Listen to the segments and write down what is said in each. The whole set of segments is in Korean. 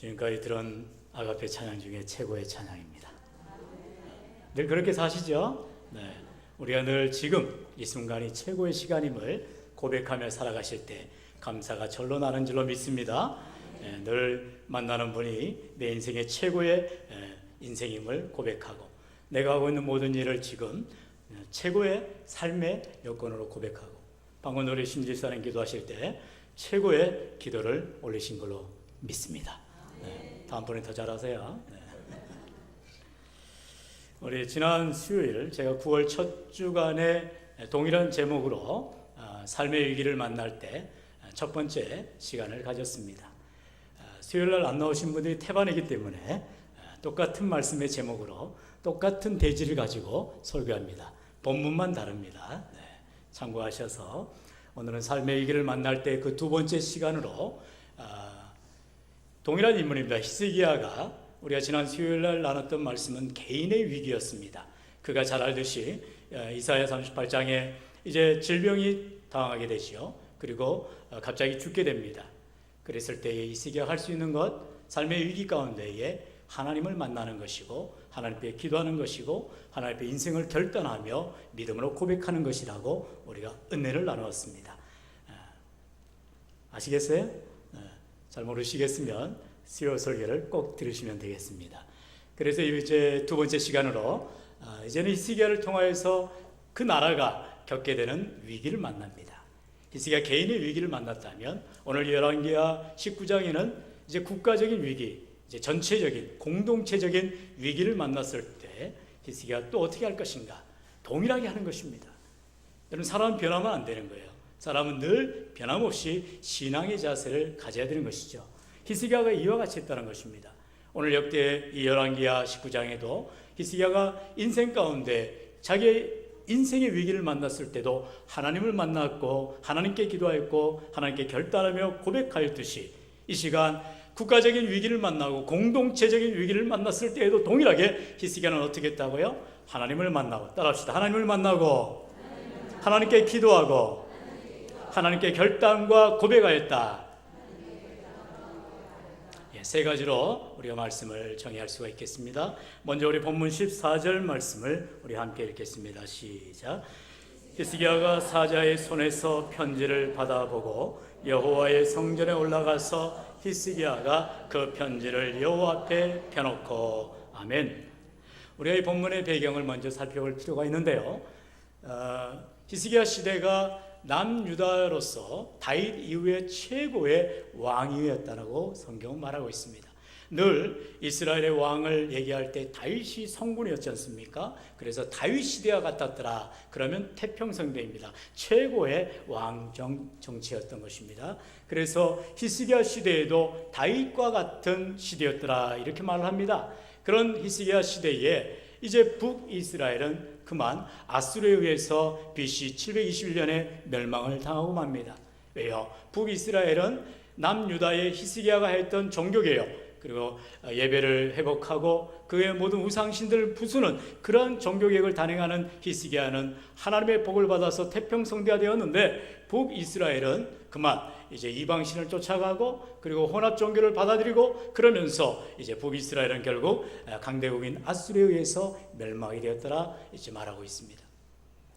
지금까지 들은 아가페 찬양 중에 최고의 찬양입니다. 늘 그렇게 사시죠? 네. 우리가 늘 지금 이 순간이 최고의 시간임을 고백하며 살아가실 때 감사가 절로 나는 줄로 믿습니다. 늘 만나는 분이 내 인생의 최고의 인생임을 고백하고, 내가 하고 있는 모든 일을 지금 최고의 삶의 여건으로 고백하고, 방금 우리 심지사님 기도하실 때 최고의 기도를 올리신 걸로 믿습니다. 다음번에 더 잘하세요. 우리 지난 수요일 제가 9월 첫 주간에 동일한 제목으로 삶의 위기를 만날 때 첫 번째 시간을 가졌습니다. 수요일 날 안 나오신 분들이 태반이기 때문에 똑같은 말씀의 제목으로 똑같은 대지를 가지고 설교합니다. 본문만 다릅니다. 참고하셔서 오늘은 삶의 위기를 만날 때 그 두 번째 시간으로 동일한 인물입니다. 히스기야가, 우리가 지난 수요일 날 나눴던 말씀은 개인의 위기였습니다. 그가 잘 알듯이 이사야 38장에 이제 질병이 당하게 되죠. 그리고 갑자기 죽게 됩니다. 그랬을 때에 히스기야가 할 수 있는 것, 삶의 위기 가운데에 하나님을 만나는 것이고, 하나님 앞에 기도하는 것이고, 하나님 앞에 인생을 결단하며 믿음으로 고백하는 것이라고 우리가 은혜를 나누었습니다. 아시겠어요? 잘 모르시겠으면 수요 설교를 꼭 들으시면 되겠습니다. 그래서 이제 두 번째 시간으로 이제는 히스기야를 통하여서 그 나라가 겪게 되는 위기를 만납니다. 히스기야 개인의 위기를 만났다면, 오늘 열왕기하 19장에는 이제 국가적인 위기, 이제 전체적인 공동체적인 위기를 만났을 때 히스기야 또 어떻게 할 것인가? 동일하게 하는 것입니다. 여러분, 사람은 변하면 안 되는 거예요. 사람은 늘 변함없이 신앙의 자세를 가져야 되는 것이죠. 히스기야가 이와 같이 했다는 것입니다. 오늘 역대 이 열왕기하 19장에도 히스기야가 인생 가운데 자기 인생의 위기를 만났을 때도 하나님을 만났고, 하나님께 기도하였고, 하나님께 결단하며 고백하였듯이 이 시간 국가적인 위기를 만나고 공동체적인 위기를 만났을 때에도 동일하게 히스기야는 어떻게 했다고요? 하나님을 만나고, 따라합시다. 하나님을 만나고 하나님께 기도하고 하나님께 결단과 고백하였다. 세 가지로 우리가 말씀을 정의할 수가 있겠습니다. 먼저 우리 본문 14절 말씀을 우리 함께 읽겠습니다. 시작. 히스기야가 사자의 손에서 편지를 받아보고 여호와의 성전에 올라가서 히스기야가 그 편지를 여호와 앞에 펴놓고. 아멘. 우리가 이 본문의 배경을 먼저 살펴볼 필요가 있는데요. 히스기야 시대가 남유다로서 다윗 이후의 최고의 왕이었다고 성경은 말하고 있습니다. 늘 이스라엘의 왕을 얘기할 때 다윗이 성군이었지 않습니까? 그래서 다윗 시대와 같았더라. 그러면 태평성대입니다. 최고의 왕 정치였던 것입니다. 그래서 히스기야 시대에도 다윗과 같은 시대였더라, 이렇게 말을 합니다. 그런 히스기야 시대에 이제 북이스라엘은 그만 아수르에 의해서 BC 721년에 멸망을 당하고 맙니다. 왜요? 북이스라엘은 남유다의 히스기야가 했던 종교개혁, 그리고 예배를 회복하고 그의 모든 우상신들을 부수는 그런 종교개혁을 단행하는 히스기야는 하나님의 복을 받아서 태평성대가 되었는데, 북이스라엘은 그만 이제 이방신을 쫓아가고 그리고 혼합 종교를 받아들이고, 그러면서 이제 북이스라엘은 결국 강대국인 아수르에 의해서 멸망이 되었더라, 이제 말하고 있습니다.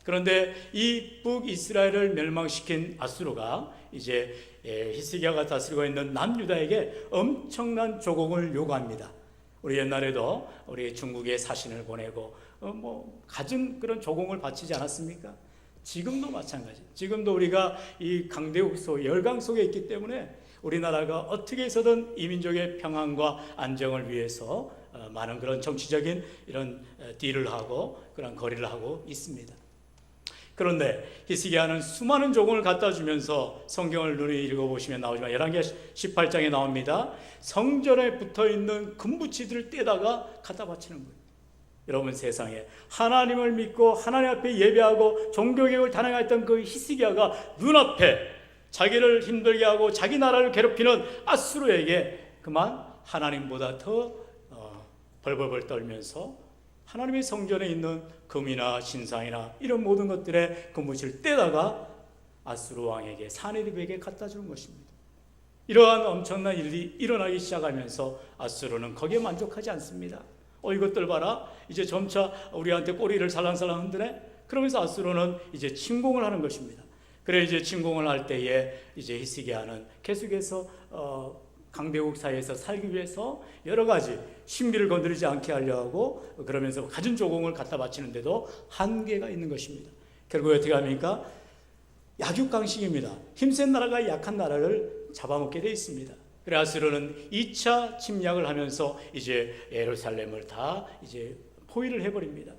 그런데 이 북이스라엘을 멸망시킨 아수르가 이제 히스기야가 다스리고 있는 남유다에게 엄청난 조공을 요구합니다. 우리 옛날에도 우리 중국에 사신을 보내고 갖은 그런 조공을 바치지 않았습니까? 지금도 마찬가지. 지금도 우리가 이 강대국 속 열강 속에 있기 때문에 우리나라가 어떻게 해서든 이민족의 평안과 안정을 위해서 많은 그런 정치적인 이런 딜을 하고 그런 거리를 하고 있습니다. 그런데 히스기야는 수많은 조공을 갖다 주면서, 성경을 눈에 읽어보시면 나오지만 열왕기하 18장에 나옵니다. 성전에 붙어있는 금붙이들을 떼다가 갖다 바치는 거예요. 여러분, 세상에 하나님을 믿고 하나님 앞에 예배하고 종교개혁을 단행했던 그 히스기야가 눈앞에 자기를 힘들게 하고 자기 나라를 괴롭히는 아수르에게 그만 하나님보다 더 벌벌벌 떨면서 하나님의 성전에 있는 금이나 신상이나 이런 모든 것들의 금붙이를 떼다가 아수르 왕에게 사네립에게 갖다 주는 것입니다. 이러한 엄청난 일이 일어나기 시작하면서 아수르는 거기에 만족하지 않습니다. 이것들 봐라, 이제 점차 우리한테 꼬리를 살랑살랑 흔드네. 그러면서 아수르는 이제 침공을 하는 것입니다. 그래 이제 침공을 할 때에 이제 히스기야는 계속해서 강대국 사이에서 살기 위해서 여러 가지 신비를 건드리지 않게 하려고 그러면서 가진 조공을 갖다 바치는데도 한계가 있는 것입니다. 결국 어떻게 합니까? 약육강식입니다. 힘센 나라가 약한 나라를 잡아먹게 되어 있습니다. 그래 아수르는 2차 침략을 하면서 이제 예루살렘을 다 이제 포위를 해버립니다.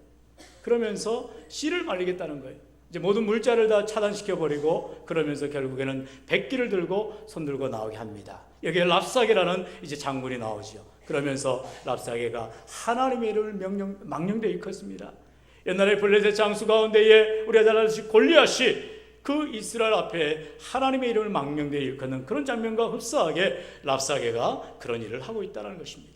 그러면서 씨를 말리겠다는 거예요. 이제 모든 물자를 다 차단시켜버리고 그러면서 결국에는 백기를 들고 손들고 나오게 합니다. 여기에 랍사게라는 이제 장군이 나오죠. 그러면서 랍사게가 하나님의 이름을 망령되이 일컫습니다. 옛날에 블레셋 장수 가운데에 우리가 잘 아시는 골리앗이 그 이스라엘 앞에 하나님의 이름을 망령되이 일컫는 그런 장면과 흡사하게 랍사게가 그런 일을 하고 있다는 것입니다.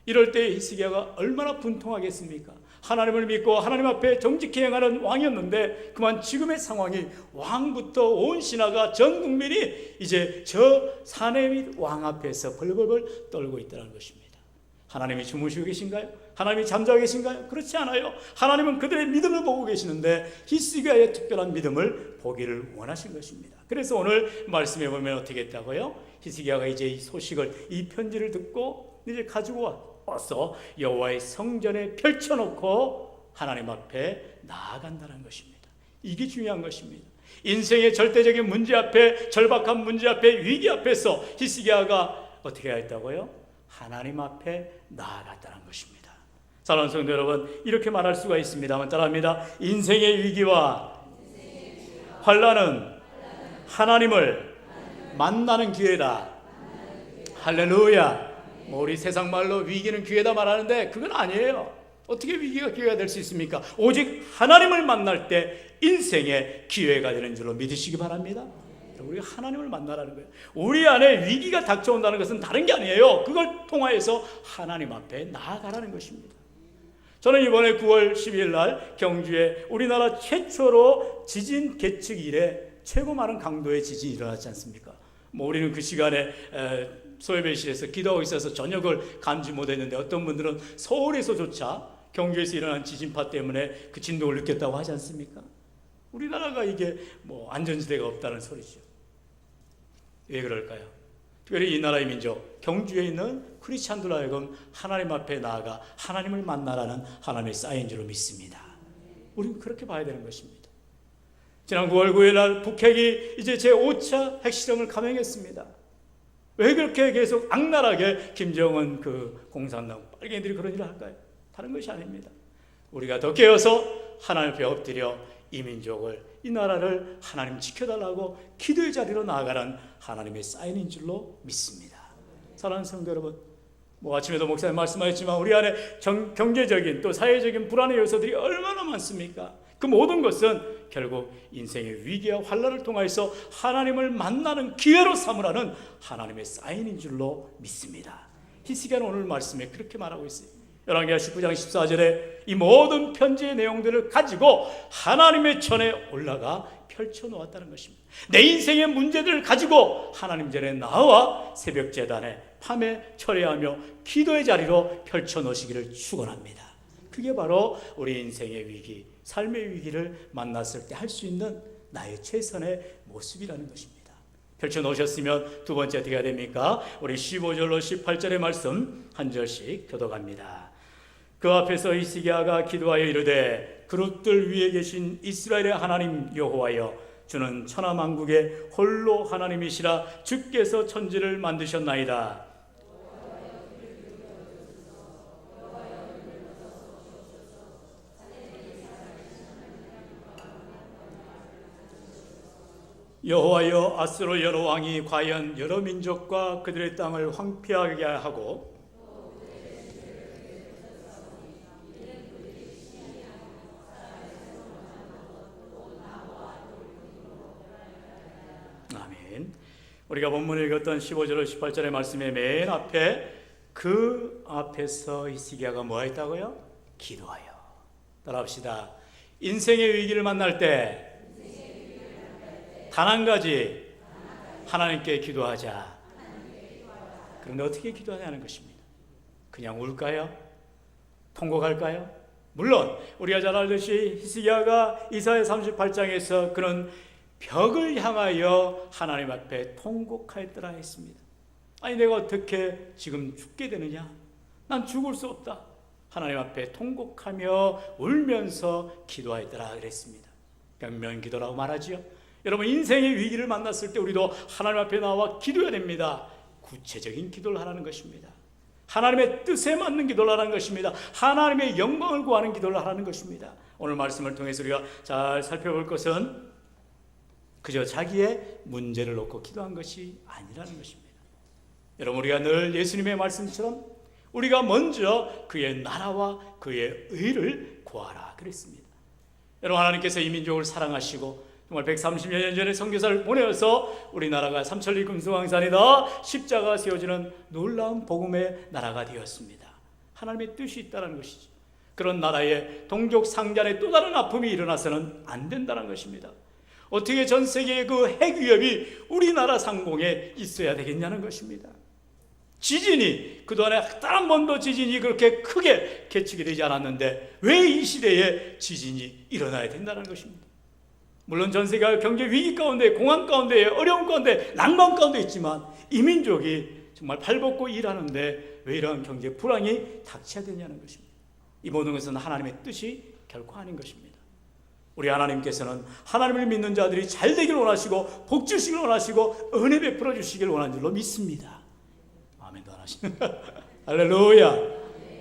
이럴 때 히스기야가 얼마나 분통하겠습니까? 하나님을 믿고 하나님 앞에 정직히 행하는 왕이었는데 그만 지금의 상황이 왕부터 온 신하가 전 국민이 이제 저 사내미 왕 앞에서 벌벌벌 떨고 있다는 것입니다. 하나님이 주무시고 계신가요? 하나님이 잠자고 계신가요? 그렇지 않아요. 하나님은 그들의 믿음을 보고 계시는데 히스기야의 특별한 믿음을 보기를 원하신 것입니다. 그래서 오늘 말씀해 보면 어떻게 했다고요? 히스기야가 이제 이 소식을, 이 편지를 듣고 이제 가지고 와서 여호와의 성전에 펼쳐놓고 하나님 앞에 나아간다는 것입니다. 이게 중요한 것입니다. 인생의 절대적인 문제 앞에, 절박한 문제 앞에, 위기 앞에서 히스기야가 어떻게 했다고요? 하나님 앞에 나아갔다는 것입니다. 사랑하는 성도 여러분, 이렇게 말할 수가 있습니다만 따라합니다. 인생의 위기와 환난은 하나님을 만나는 기회다. 할렐루야. 우리 세상 말로 위기는 기회다 말하는데 그건 아니에요. 어떻게 위기가 기회가 될 수 있습니까? 오직 하나님을 만날 때 인생의 기회가 되는 줄로 믿으시기 바랍니다. 우리가 하나님을 만나라는 거예요. 우리 안에 위기가 닥쳐온다는 것은 다른 게 아니에요. 그걸 통하여서 하나님 앞에 나아가라는 것입니다. 저는 이번에 9월 12일 날 경주에 우리나라 최초로 지진 계측 이래 최고 많은 강도의 지진이 일어났지 않습니까? 우리는 그 시간에 소예배실에서 기도하고 있어서 저녁을 감지 못했는데 어떤 분들은 서울에서조차 경주에서 일어난 지진파 때문에 그 진동을 느꼈다고 하지 않습니까? 우리나라가 이게 안전지대가 없다는 소리죠. 왜 그럴까요? 특별히 이 나라의 민족 경주에 있는 크리스찬들 하여금 하나님 앞에 나아가 하나님을 만나라는 하나님의 사인으로 믿습니다. 우리는 그렇게 봐야 되는 것입니다. 지난 9월 9일 날 북핵이 이제 제5차 핵실험을 감행했습니다. 왜 그렇게 계속 악랄하게 김정은 그 공산당 빨갱이들이 그런 일을 할까요? 다른 것이 아닙니다. 우리가 더 깨어서 하나님 앞에 엎드려 이 민족을, 이 나라를 하나님 지켜달라고 기도의 자리로 나아가는 하나님의 사인인 줄로 믿습니다. 사랑하는 성도 여러분, 아침에도 목사님 말씀하셨지만 우리 안에 경제적인 또 사회적인 불안의 요소들이 얼마나 많습니까? 그 모든 것은 결국 인생의 위기와 환난을 통해서 하나님을 만나는 기회로 삼으라는 하나님의 사인인 줄로 믿습니다. 히스기야는 오늘 말씀에 그렇게 말하고 있어요. 열왕기하 19장 14절에 이 모든 편지의 내용들을 가지고 하나님의 전에 올라가 펼쳐놓았다는 것입니다. 내 인생의 문제들을 가지고 하나님 전에 나와 새벽 제단에 밤에 철회하며 기도의 자리로 펼쳐놓으시기를 축원합니다. 그게 바로 우리 인생의 위기, 삶의 위기를 만났을 때 할 수 있는 나의 최선의 모습이라는 것입니다. 펼쳐놓으셨으면 두 번째 어떻게 해야 됩니까? 우리 15절로 18절의 말씀 한 절씩 교독합니다. 그 앞에서 히스기야가 기도하여 이르되 그룹들 위에 계신 이스라엘의 하나님 여호와여, 주는 천하만국의 홀로 하나님이시라. 주께서 천지를 만드셨나이다. 여호와여, 아수르 여러 왕이 과연 여러 민족과 그들의 땅을 황폐하게 하고 아멘. 우리가 본문을 읽었던 15절 18절의 말씀의 맨 앞에 그 앞에서 히스기야가 뭐 했다고요? 기도하여. 따라합시다. 인생의 위기를 만날 때 단 한 가지 하나님께 기도하자. 그런데 어떻게 기도하냐는 것입니다. 그냥 울까요? 통곡할까요? 물론 우리가 잘 알듯이 히스기야가 이사야 38장에서 그런 벽을 향하여 하나님 앞에 통곡하였더라 했습니다. 아니 내가 어떻게 지금 죽게 되느냐? 난 죽을 수 없다. 하나님 앞에 통곡하며 울면서 기도하였더라 그랬습니다. 병면기도라고 말하지요. 여러분 인생의 위기를 만났을 때 우리도 하나님 앞에 나와 기도해야 됩니다. 구체적인 기도를 하라는 것입니다. 하나님의 뜻에 맞는 기도를 하라는 것입니다. 하나님의 영광을 구하는 기도를 하라는 것입니다. 오늘 말씀을 통해서 우리가 잘 살펴볼 것은 그저 자기의 문제를 놓고 기도한 것이 아니라는 것입니다. 여러분 우리가 늘 예수님의 말씀처럼 우리가 먼저 그의 나라와 그의 의를 구하라 그랬습니다. 여러분 하나님께서 이 민족을 사랑하시고 정말 130여 년 전에 선교사를 보내어서 우리나라가 삼천리 금수강산이다 십자가가 세워지는 놀라운 복음의 나라가 되었습니다. 하나님의 뜻이 있다는 것이죠. 그런 나라에 동족 상잔의 또 다른 아픔이 일어나서는 안 된다는 것입니다. 어떻게 전 세계의 그 핵위협이 우리나라 상공에 있어야 되겠냐는 것입니다. 지진이 그동안에 단 한 번도 지진이 그렇게 크게 개축이 되지 않았는데 왜 이 시대에 지진이 일어나야 된다는 것입니다. 물론 전 세계가 경제 위기 가운데, 공황 가운데, 어려움 가운데, 낭만 가운데 있지만 이 민족이 정말 발벗고 일하는데 왜 이러한 경제 불황이 닥쳐야 되냐는 것입니다. 이 모든 것은 하나님의 뜻이 결코 아닌 것입니다. 우리 하나님께서는 하나님을 믿는 자들이 잘 되길 원하시고 복 주시길 원하시고 은혜 베풀어 주시길 원하는 줄로 믿습니다. 아멘도 안 하시는 할렐루야.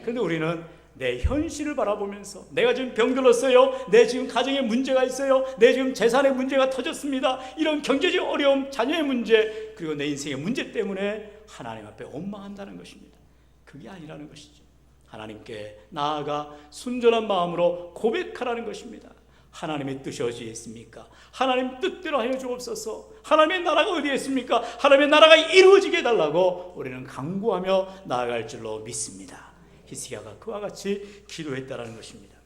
그런데 우리는 내 현실을 바라보면서 내가 지금 병들었어요, 내 지금 가정에 문제가 있어요, 내 지금 재산에 문제가 터졌습니다, 이런 경제적 어려움, 자녀의 문제, 그리고 내 인생의 문제 때문에 하나님 앞에 원망한다는 것입니다. 그게 아니라는 것이죠. 하나님께 나아가 순전한 마음으로 고백하라는 것입니다. 하나님의 뜻이 어디에 있습니까? 하나님 뜻대로 하여 주옵소서. 하나님의 나라가 어디에 있습니까? 하나님의 나라가 이루어지게 해달라고 우리는 간구하며 나아갈 줄로 믿습니다. 히스기야가 그와 같이 기도했다는 것입니다.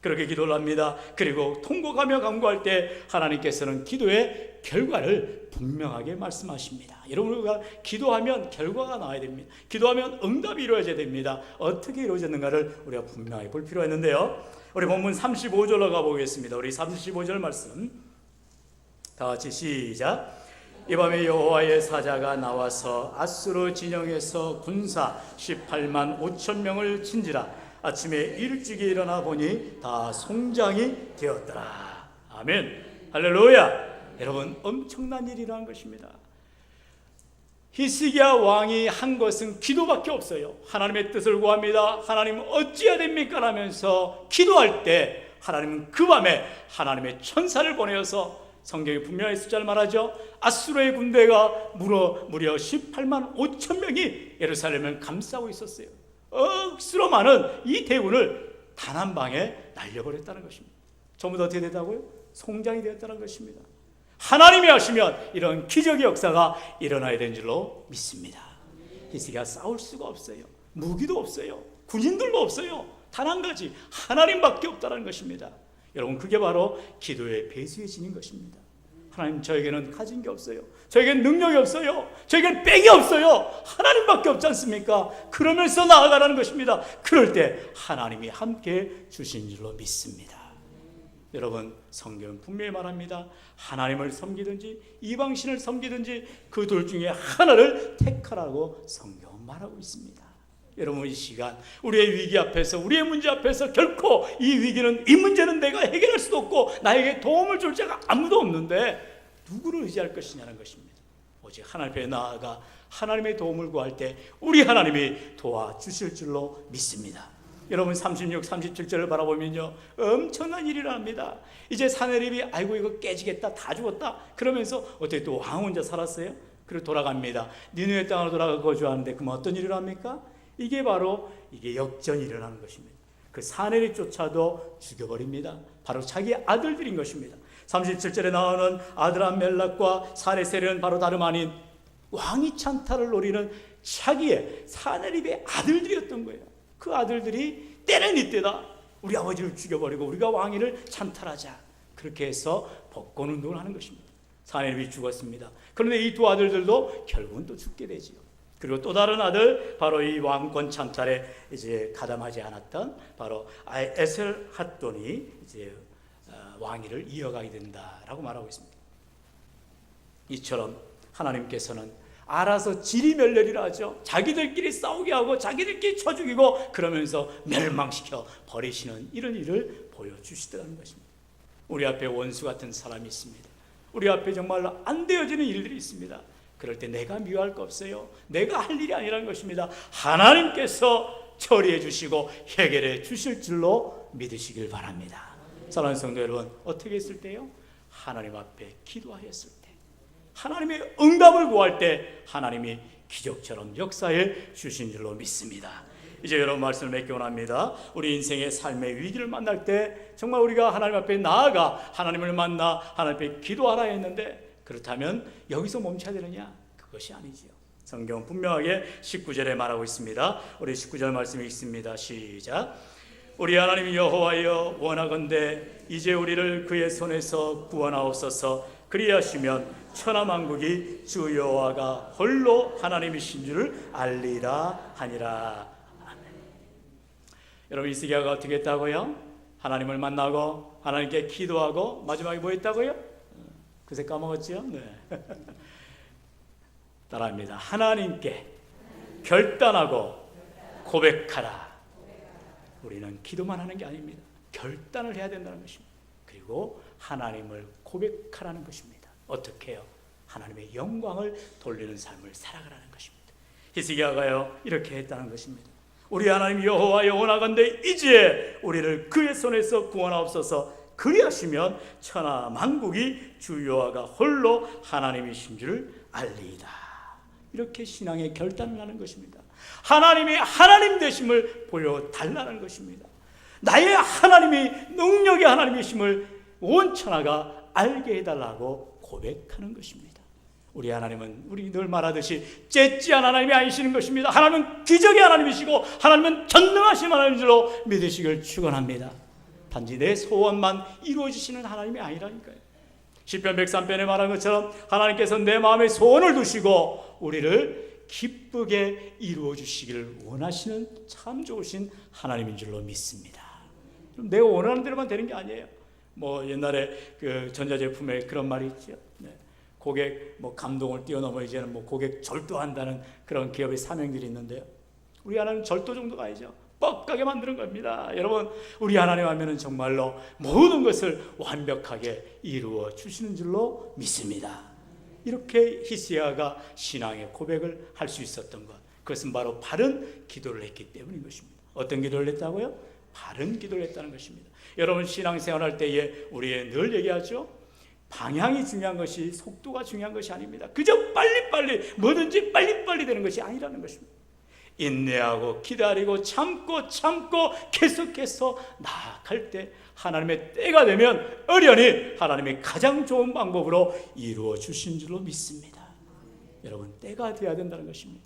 그렇게 기도를 합니다. 그리고 통곡하며 간구할 때 하나님께서는 기도의 결과를 분명하게 말씀하십니다. 여러분 우리가 기도하면 결과가 나와야 됩니다. 기도하면 응답이 이루어져야 됩니다. 어떻게 이루어졌는가를 우리가 분명하게 볼 필요가 있는데요. 우리 본문 35절로 가보겠습니다. 우리 35절 말씀 다 같이 시작. 이 밤에 여호와의 사자가 나와서 아수르 진영에서 군사 18만 5천 명을 친지라. 아침에 일찍이 일어나 보니 다 송장이 되었더라. 아멘. 할렐루야. 여러분 엄청난 일이라는 것입니다. 히스기야 왕이 한 것은 기도밖에 없어요. 하나님의 뜻을 구합니다. 하나님 어찌해야 됩니까? 라면서 기도할 때 하나님은 그 밤에 하나님의 천사를 보내어서 성경이 분명히 숫자를 말하죠. 아수르의 군대가 무려 18만 5천 명이 예루살렘을 감싸고 있었어요. 억수로 많은 이 대군을 단 한 방에 날려버렸다는 것입니다. 전부 다 어떻게 됐다고요? 송장이 되었다는 것입니다. 하나님이 하시면 이런 기적의 역사가 일어나야 되는 줄로 믿습니다. 히스기야 싸울 수가 없어요. 무기도 없어요. 군인들도 없어요. 단 한 가지 하나님밖에 없다는 것입니다. 여러분 그게 바로 기도의 배수의 진인 것입니다. 하나님 저에게는 가진 게 없어요. 저에게는 능력이 없어요. 저에게는 빽이 없어요. 하나님밖에 없지 않습니까? 그러면서 나아가라는 것입니다. 그럴 때 하나님이 함께 주신 줄로 믿습니다. 여러분 성경은 분명히 말합니다. 하나님을 섬기든지 이방신을 섬기든지 그 둘 중에 하나를 택하라고 성경은 말하고 있습니다. 여러분 이 시간 우리의 위기 앞에서 우리의 문제 앞에서 결코 이 위기는 이 문제는 내가 해결할 수도 없고 나에게 도움을 줄 자가 아무도 없는데 누구를 의지할 것이냐는 것입니다. 오직 하나님 앞에 나아가 하나님의 도움을 구할 때 우리 하나님이 도와주실 줄로 믿습니다. 여러분 36, 37절을 바라보면요 엄청난 일이 일어납니다. 이제 사내립이 아이고 이거 깨지겠다 다 죽었다 그러면서 어떻게 또 왕 혼자 살았어요? 그리고 돌아갑니다. 니느웨 땅으로 돌아가 거주하는데 그럼 어떤 일이 일어납니까? 이게 바로 역전이 일어나는 것입니다. 그 사내립조차도 죽여버립니다. 바로 자기 아들들인 것입니다. 37절에 나오는 아드람멜락과 사레세르는 바로 다름 아닌 왕이 찬탈을 노리는 자기의 사내립의 아들들이었던 거예요. 그 아들들이 때는 이때다. 우리 아버지를 죽여버리고 우리가 왕위를 찬탈하자. 그렇게 해서 복권운동을 하는 것입니다. 사내립이 죽었습니다. 그런데 이 두 아들들도 결국은 또 죽게 되지요. 그리고 또 다른 아들, 바로 이 왕권 찬탈에 이제 가담하지 않았던 바로 에셀 핫돈이 이제 왕위를 이어가게 된다라고 말하고 있습니다. 이처럼 하나님께서는 알아서 지리멸렬이라 하죠. 자기들끼리 싸우게 하고 자기들끼리 쳐 죽이고 그러면서 멸망시켜 버리시는 이런 일을 보여주시더라는 것입니다. 우리 앞에 원수 같은 사람이 있습니다. 우리 앞에 정말로 안 되어지는 일들이 있습니다. 그럴 때 내가 미워할 거 없어요. 내가 할 일이 아니라는 것입니다. 하나님께서 처리해 주시고 해결해 주실 줄로 믿으시길 바랍니다. 사랑하는 성도 여러분, 어떻게 했을 때요? 하나님 앞에 기도하였을 때, 하나님의 응답을 구할 때 하나님이 기적처럼 역사해 주신 줄로 믿습니다. 이제 여러분 말씀을 맺기 원합니다. 우리 인생의 삶의 위기를 만날 때 정말 우리가 하나님 앞에 나아가 하나님을 만나 하나님 앞에 기도하라 했는데, 그렇다면 여기서 멈춰야 되느냐? 그것이 아니지요. 성경은 분명하게 19절에 말하고 있습니다. 우리 19절 말씀 읽습니다. 시작. 우리 하나님 여호와여, 원하건대 이제 우리를 그의 손에서 구원하옵소서. 그리하시면 천하만국이 주 여호와가 홀로 하나님이신 줄을 알리라 하니라. 아멘. 여러분, 히스기야가 어떻게 했다고요? 하나님을 만나고 하나님께 기도하고 마지막에 뭐 했다고요? 그새 까먹었지요? 네. 따라합니다. 하나님께 결단하고 고백하라. 우리는 기도만 하는 게 아닙니다. 결단을 해야 된다는 것입니다. 그리고 하나님을 고백하라는 것입니다. 어떻게 해요? 하나님의 영광을 돌리는 삶을 살아가라는 것입니다. 히스기야가요 이렇게 했다는 것입니다. 우리 하나님 여호와여, 원하건대 이제 우리를 그의 손에서 구원하옵소서. 그리하시면 천하 만국이 주 여호와가 홀로 하나님이신 줄을 알리이다. 이렇게 신앙의 결단을 하는 것입니다. 하나님이 하나님 되심을 보여달라는 것입니다. 나의 하나님이 능력의 하나님이심을 온 천하가 알게 해달라고 고백하는 것입니다. 우리 하나님은 우리 늘 말하듯이 째찌한 하나님이 아니시는 것입니다. 하나님은 기적의 하나님이시고 하나님은 전능하신 하나님인 줄로 믿으시길 축원합니다. 단지 내 소원만 이루어지시는 하나님이 아니라니까요. 시편 103편에 말한 것처럼 하나님께서 내 마음에 소원을 두시고 우리를 기쁘게 이루어 주시기를 원하시는 참 좋으신 하나님인 줄로 믿습니다. 내가 원하는 대로만 되는 게 아니에요. 뭐 옛날에 그 전자제품에 그런 말이 있죠. 네. 고객 뭐 감동을 뛰어넘어 이제는 뭐 고객 절도한다는 그런 기업의 사명들이 있는데요. 우리 하나님 절도 정도가 아니죠. 뻑하게 만드는 겁니다. 여러분, 우리 하나님 하면은 정말로 모든 것을 완벽하게 이루어 주시는 줄로 믿습니다. 이렇게 히스기야가 신앙의 고백을 할 수 있었던 것, 그것은 바로 바른 기도를 했기 때문인 것입니다. 어떤 기도를 했다고요? 바른 기도를 했다는 것입니다. 여러분, 신앙생활할 때에 우리 늘 얘기하죠. 방향이 중요한 것이, 속도가 중요한 것이 아닙니다. 그저 빨리빨리 뭐든지 빨리빨리 되는 것이 아니라는 것입니다. 인내하고 기다리고 참고 계속해서 나아갈 때 하나님의 때가 되면 어련히 하나님의 가장 좋은 방법으로 이루어 주신 줄로 믿습니다. 여러분, 때가 되어야 된다는 것입니다.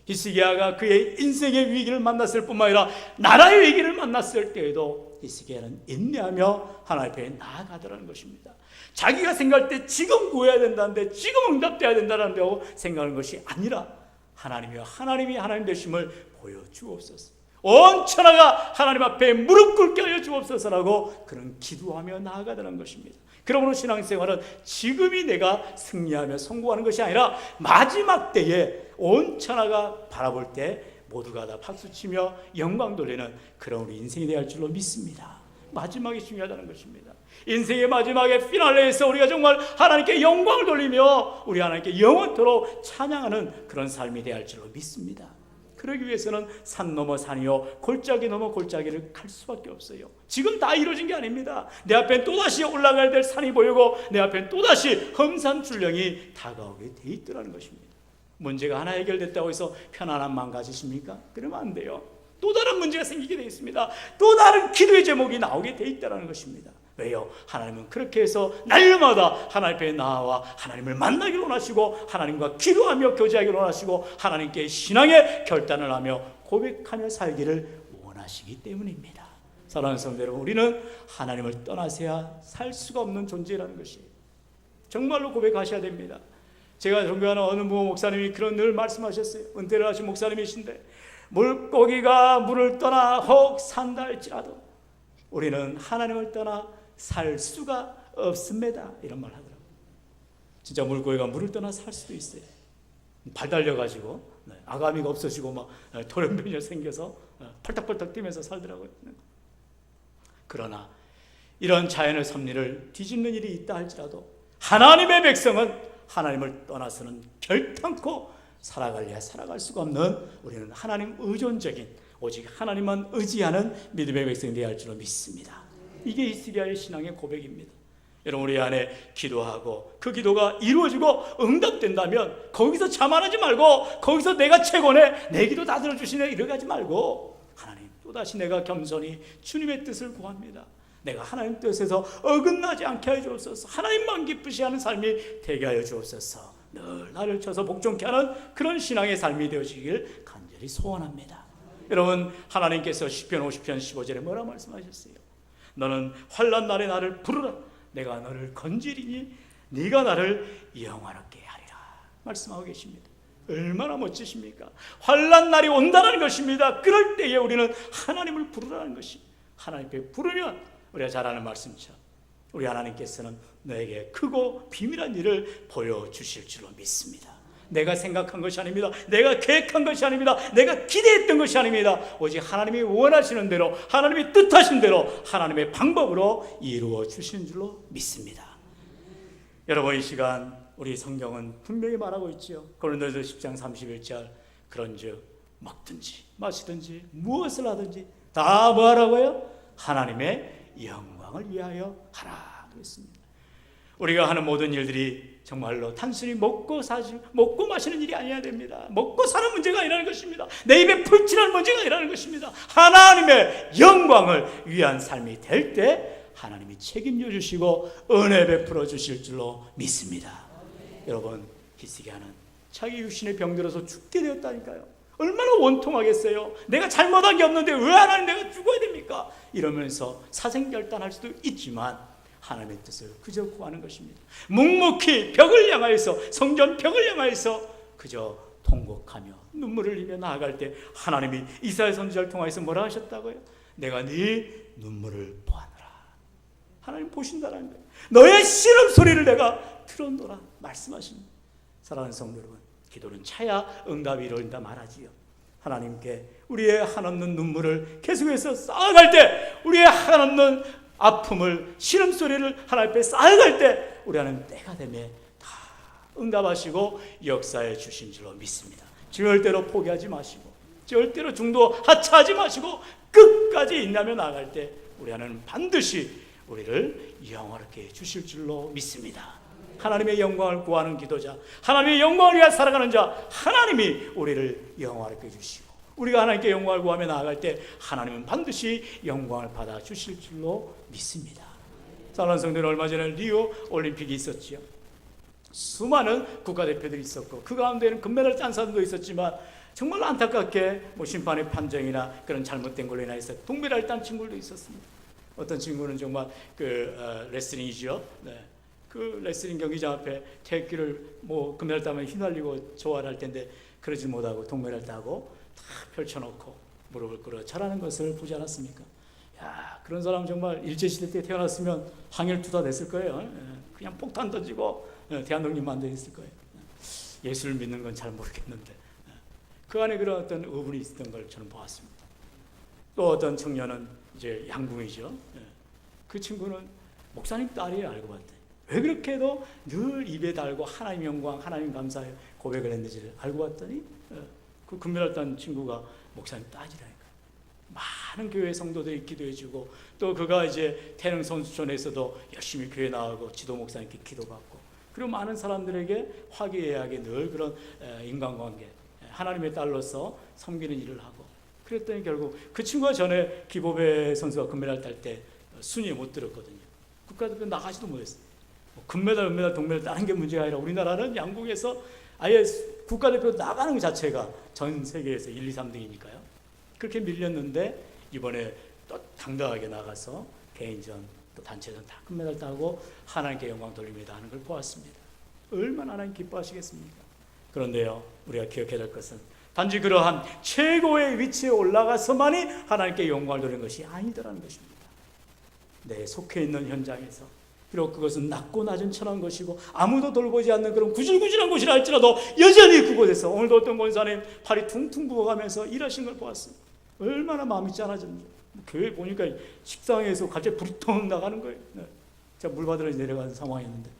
히스기야가 그의 인생의 위기를 만났을 뿐만 아니라 나라의 위기를 만났을 때에도 히스기야는 인내하며 하나님 앞에 나아가더라는 것입니다. 자기가 생각할 때 지금 구해야 된다는데, 지금 응답돼야 된다는데 생각하는 것이 아니라 하나님이여, 하나님이 하나님 되심을 보여주옵소서. 온 천하가 하나님 앞에 무릎 꿇게 하여 주옵소서라고 그런 기도하며 나아가더라는 것입니다. 그러므로 신앙생활은 지금이 내가 승리하며 성공하는 것이 아니라 마지막 때에 온 천하가 바라볼 때 모두가 다 박수치며 영광 돌리는 그런 우리 인생이 되어야 할 줄로 믿습니다. 마지막이 중요하다는 것입니다. 인생의 마지막에 피날레에서 우리가 정말 하나님께 영광을 돌리며 우리 하나님께 영원토록 찬양하는 그런 삶이 되어야 할 줄로 믿습니다. 그러기 위해서는 산 넘어 산이요 골짜기 넘어 골짜기를 갈 수밖에 없어요. 지금 다 이루어진 게 아닙니다. 내 앞엔 또다시 올라가야 될 산이 보이고 내 앞엔 또다시 험산 출렁이 다가오게 돼 있더라는 것입니다. 문제가 하나 해결됐다고 해서 편안한 마음 가지십니까? 그러면 안 돼요. 또 다른 문제가 생기게 되어 있습니다. 또 다른 기도의 제목이 나오게 되어 있다는 것입니다. 왜요? 하나님은 그렇게 해서 날마다 하나님 앞에 나와 하나님을 만나기를 원하시고 하나님과 기도하며 교제하기를 원하시고 하나님께 신앙의 결단을 하며 고백하며 살기를 원하시기 때문입니다. 사랑하는 성도 여러분, 우리는 하나님을 떠나서야 살 수가 없는 존재라는 것이에요. 정말로 고백하셔야 됩니다. 제가 존경하는 어느 목사님이 그런 늘 말씀하셨어요. 은퇴를 하신 목사님이신데, 물고기가 물을 떠나 혹 산다 할지라도 우리는 하나님을 떠나 살 수가 없습니다. 이런 말 하더라고요. 진짜 물고기가 물을 떠나 살 수도 있어요. 발 달려가지고 아가미가 없어지고 막 돌연변이 생겨서 펄떡펄떡 뛰면서 살더라고요. 그러나 이런 자연의 섭리를 뒤집는 일이 있다 할지라도 하나님의 백성은 하나님을 떠나서는 결단코 살아갈 수가 없는, 우리는 하나님 의존적인, 오직 하나님만 의지하는 믿음의 백성이 되어야 할 줄로 믿습니다. 이게 히스기야의 신앙의 고백입니다. 여러분, 우리 안에 기도하고 그 기도가 이루어지고 응답된다면 거기서 자만하지 말고, 거기서 내가 최고네, 내 기도 다 들어주시네 이러지 하지 말고, 하나님 또다시 내가 겸손히 주님의 뜻을 구합니다. 내가 하나님 뜻에서 어긋나지 않게 하여 주옵소서. 하나님만 기쁘시하는 삶이 되게 하여 주옵소서. 늘 나를 쳐서 복종케 하는 그런 신앙의 삶이 되어지길 간절히 소원합니다. 여러분, 하나님께서 시편 50편 15절에 뭐라 말씀하셨어요? 너는 환난 날에 나를 부르라. 내가 너를 건지리니 네가 나를 영화롭게 하리라. 말씀하고 계십니다. 얼마나 멋지십니까? 환난 날이 온다는 것입니다. 그럴 때에 우리는 하나님을 부르라는 것이, 하나님께 부르면 우리가 잘 아는 말씀처럼 우리 하나님께서는 너에게 크고 비밀한 일을 보여주실 줄로 믿습니다. 내가 생각한 것이 아닙니다. 내가 계획한 것이 아닙니다. 내가 기대했던 것이 아닙니다. 오직 하나님이 원하시는 대로, 하나님이 뜻하신 대로, 하나님의 방법으로 이루어 주시는 줄로 믿습니다. 여러분, 이 시간 우리 성경은 분명히 말하고 있지요. 고린도서 10장 31절, 그런즉 먹든지 마시든지 무엇을 하든지 다 뭐하라고요? 하나님의 영광을 위하여 하라 그랬습니다. 우리가 하는 모든 일들이 정말로 단순히 먹고 마시는 일이 아니어야 됩니다. 먹고 사는 문제가 아니라는 것입니다. 내 입에 풀칠하는 문제가 아니라는 것입니다. 하나님의 영광을 위한 삶이 될 때 하나님이 책임져 주시고 은혜 베풀어 주실 줄로 믿습니다. 여러분, 히스기야는 자기 육신의 병들어서 죽게 되었다니까요. 얼마나 원통하겠어요. 내가 잘못한 게 없는데 왜 하나님 내가 죽어야 됩니까? 이러면서 사생결단할 수도 있지만 하나님의 뜻을 그저 구하는 것입니다. 묵묵히 벽을 향하여서, 성전 벽을 향하여서 그저 통곡하며 눈물을 흘리며 나아갈 때 하나님이 이사야 선지자를 통하여서 뭐라 하셨다고요? 내가 네 눈물을 보았노라. 하나님 보신다는 거예요. 너의 신음소리를 내가 들었노라 말씀하십니다. 사랑하는 성도 여러분, 기도는 차야 응답이 이루어진다 말하지요. 하나님께 우리의 한없는 눈물을 계속해서 쌓아갈 때, 우리의 한없는 아픔을, 신음소리를 하나님 앞에 쌓아갈 때 우리 하나님 때가 되면 다 응답하시고 역사해 주신 줄로 믿습니다. 절대로 포기하지 마시고, 절대로 중도 하차하지 마시고 끝까지 인내하며 나아갈 때 우리 하나님 반드시 우리를 영화롭게 해주실 줄로 믿습니다. 하나님의 영광을 구하는 기도자, 하나님의 영광을 위해 살아가는 자, 하나님이 우리를 영화롭게 해주시고, 우리가 하나님께 영광을 구하며 나아갈 때 하나님은 반드시 영광을 받아 주실 줄로 믿습니다. 사랑하는 성도들, 얼마 전에 리오 올림픽이 있었지요. 수많은 국가대표들이 있었고 그 가운데는 금메달 딴 사람도 있었지만 정말 안타깝게 심판의 판정이나 그런 잘못된 걸로 인해서 동메달 딴 친구들도 있었습니다. 어떤 친구는 정말 레슬링이죠. 네. 그 레슬링 경기장 앞에 태극기를 금메달 따면 휘날리고 좋아할 텐데 그러지 못하고 동메달 따고 다 펼쳐놓고 무릎을 꿇어 절하는 것을 보지 않았습니까? 야, 그런 사람 정말 일제시대 때 태어났으면 항일투사 됐을 거예요. 그냥 폭탄 던지고 대한독립 만들었을 거예요. 예수를 믿는 건 잘 모르겠는데 그 안에 그런 어떤 의분이 있었던 걸 저는 보았습니다. 또 어떤 청년은 이제 양궁이죠. 그 친구는 목사님 딸이 알고 봤더니 왜 그렇게도 늘 입에 달고 하나님 영광, 하나님 감사해 고백을 했는지를 알고 봤더니 그 금메달 딴 친구가 목사님 딸이라니까. 많은 교회 성도들이 기도해주고 또 그가 이제 태릉 선수촌에서도 열심히 교회 나가고 지도 목사님께 기도받고 그리고 많은 사람들에게 화기애애하게 늘 그런 인간관계, 하나님의 딸로서 섬기는 일을 하고 그랬더니 결국 그 친구가 전에 기보배 선수가 금메달 딸 때 순위에 못 들었거든요. 국가대표 나가지도 못했어요. 금메달, 은메달, 동메달 따는 게 문제가 아니라 우리나라는 양궁에서 아예 국가대표 나가는 것 자체가 전 세계에서 1, 2, 3등이니까요. 그렇게 밀렸는데 이번에 또 당당하게 나가서 개인전 또 단체전 다 금메달 따고 하나님께 영광 돌립니다 하는 걸 보았습니다. 얼마나 하나님 기뻐하시겠습니까? 그런데요, 우리가 기억해야 될 것은 단지 그러한 최고의 위치에 올라가서만이 하나님께 영광을 돌리는 것이 아니더라는 것입니다. 내 속해 있는 현장에서 비록 그것은 낮고 낮은 천한 것이고 아무도 돌보지 않는 그런 구질구질한 곳이라 할지라도 여전히 그곳에서 오늘도 어떤 권사님 팔이 퉁퉁 부어가면서 일하신 걸 보았습니다. 얼마나 마음이 짠하던지. 교회 보니까 식당에서 갑자기 불이 통 나가는 거예요. 제가 물 받으러 내려가는 상황이었는데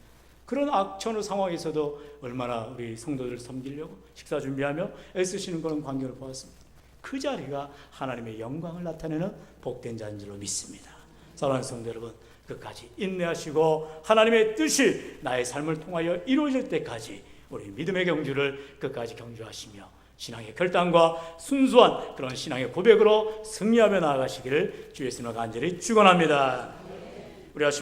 그런 악천후 상황에서도 얼마나 우리 성도들을 섬기려고 식사 준비하며 애쓰시는 그런 광경을 보았습니다. 그 자리가 하나님의 영광을 나타내는 복된 자인 줄로 믿습니다. 사랑하는 성도 여러분, 끝까지 인내하시고 하나님의 뜻이 나의 삶을 통하여 이루어질 때까지 우리 믿음의 경주를 끝까지 경주하시며 신앙의 결단과 순수한 그런 신앙의 고백으로 승리하며 나아가시기를 주 예수님과 간절히 축원합니다. 우리가